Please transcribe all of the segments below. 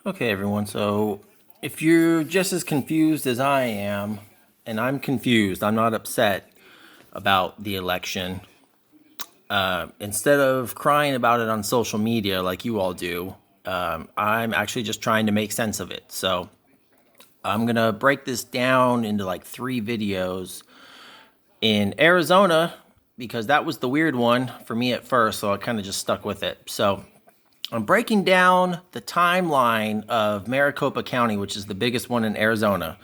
Okay, everyone. So if you're just as confused as I am, and I'm confused, I'm not upset about the election. Instead of crying about it on social media like you all do, I'm actually just trying to make sense of it. So I'm going to break this down into like 3 videos. In Arizona, because that was the weird one for me at first, so I kind of just stuck with it. So I'm breaking down the timeline of Maricopa County, which is the biggest one in Arizona.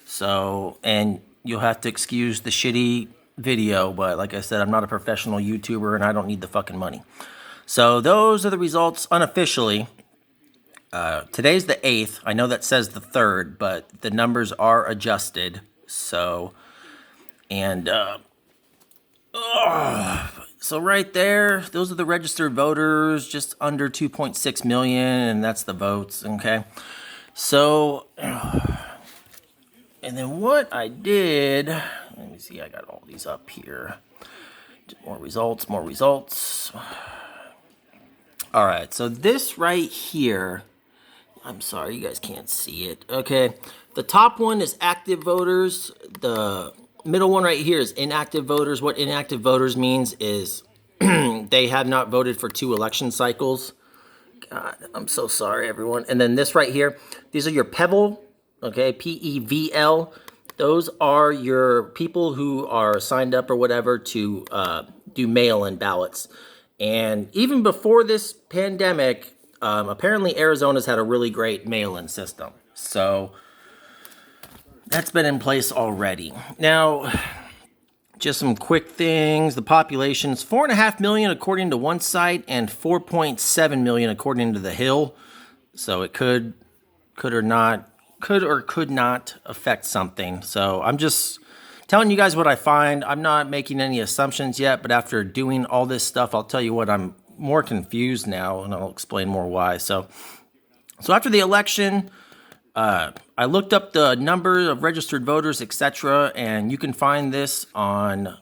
So, and you'll have to excuse the shitty video, but like I said, I'm not a professional YouTuber and I don't need the fucking money. So those are the results unofficially. Today's the 8th. I know that says the 3rd, but the numbers are adjusted. So, and so right there, those are the registered voters, just under 2.6 million, and that's the votes, okay? So, and then what I did, let me see, I got all these up here. More results, more results. All right, so this right here, I'm sorry, you guys can't see it, okay? The top one is active voters. The middle one right here is inactive voters. What inactive voters means is they have not voted for 2 election cycles. God, I'm so sorry, everyone. And then this right here, these are your PEVL, okay, P-E-V-L. Those are your people who are signed up or whatever to do mail-in ballots. And even before this pandemic, apparently Arizona's had a really great mail-in system. So that's been in place already. Now, just some quick things. The population is 4.5 million according to one site and 4.7 million according to The Hill. So it could or could not affect something. So I'm just telling you guys what I find. I'm not making any assumptions yet, but after doing all this stuff, I'll tell you what, I'm more confused now, and I'll explain more why. So after the election, I looked up the number of registered voters, etc., and you can find this on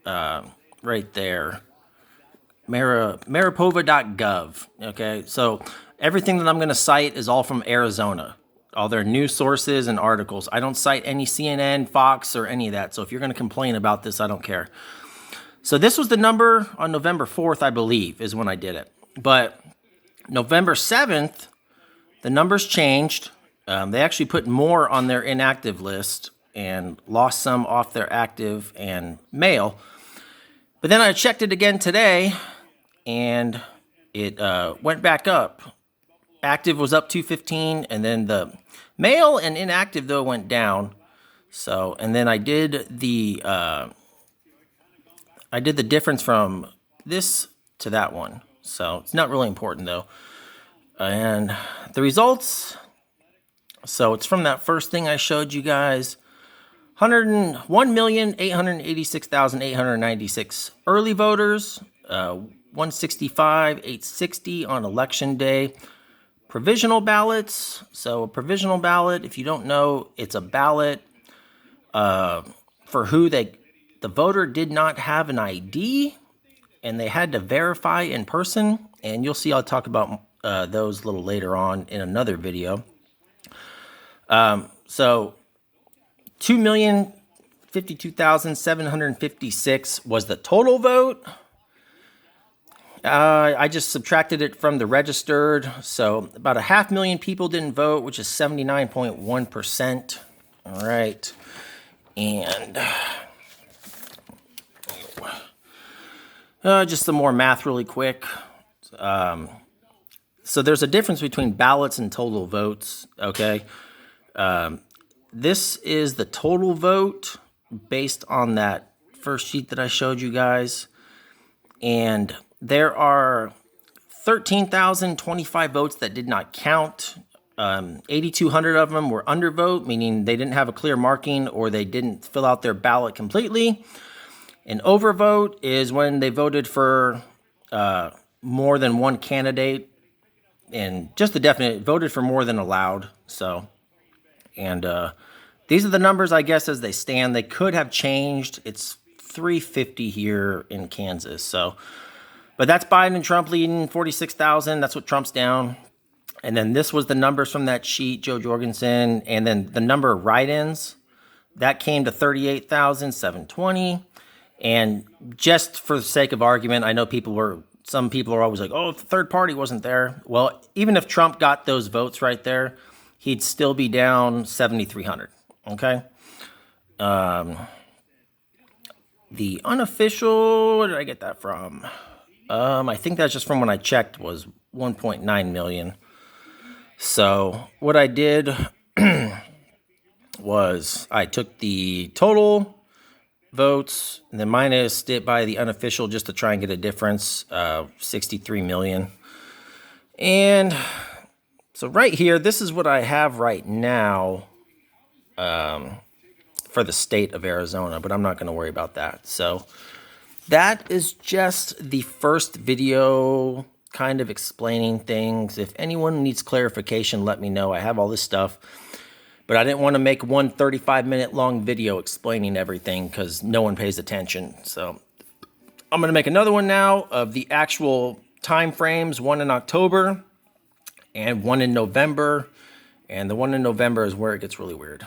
right there, maricopa.gov. Okay, so everything that I'm going to cite is all from Arizona, all their news sources and articles. I don't cite any CNN, Fox, or any of that. So if you're going to complain about this, I don't care. So this was the number on November 4th, I believe, is when I did it. But November 7th, the numbers changed. They actually put more on their inactive list and lost some off their active and mail. But then I checked it again today, and it went back up. Active was up 215, and then the mail and inactive, though, went down. So, and then I did the difference from this to that one. So it's not really important, though. And the results, so it's from that first thing I showed you guys. 101,886,896 early voters, 165,860 on election day. Provisional ballots. So a provisional ballot, if you don't know, it's a ballot for who the voter did not have an ID and they had to verify in person. And you'll see I'll talk about those a little later on in another video. So 2,052,756 was the total vote. I just subtracted it from the registered. So about 500,000 people didn't vote, which is 79.1%. All right. And just some more math really quick. So there's a difference between ballots and total votes, okay? This is the total vote based on that first sheet that I showed you guys. And there are 13,025 votes that did not count. 8,200 of them were undervote, meaning they didn't have a clear marking or they didn't fill out their ballot completely. An overvote is when they voted for more than one candidate, and just the definite voted for more than allowed. So, and these are the numbers, I guess, as they stand. They could have changed. It's 350 here in Kansas. So, but that's Biden and Trump leading 46,000. That's what Trump's down. And then this was the numbers from that sheet, Joe Jorgensen. And then the number of write-ins, that came to 38,720. And just for the sake of argument, I know some people are always like, oh, if the third party wasn't there. Well, even if Trump got those votes right there, he'd still be down 7,300, okay? The unofficial, where did I get that from? I think that's just from when I checked, was 1.9 million. So what I did was I took the total votes and then minused it by the unofficial just to try and get a difference of 63 million. And so right here, this is what I have right now for the state of Arizona, but I'm not going to worry about that. So that is just the first video kind of explaining things. If anyone needs clarification, let me know. I have all this stuff, but I didn't want to make one 35-minute long video explaining everything because no one pays attention. So I'm going to make another one now of the actual time frames, one in October and one in November. And the one in November is where it gets really weird.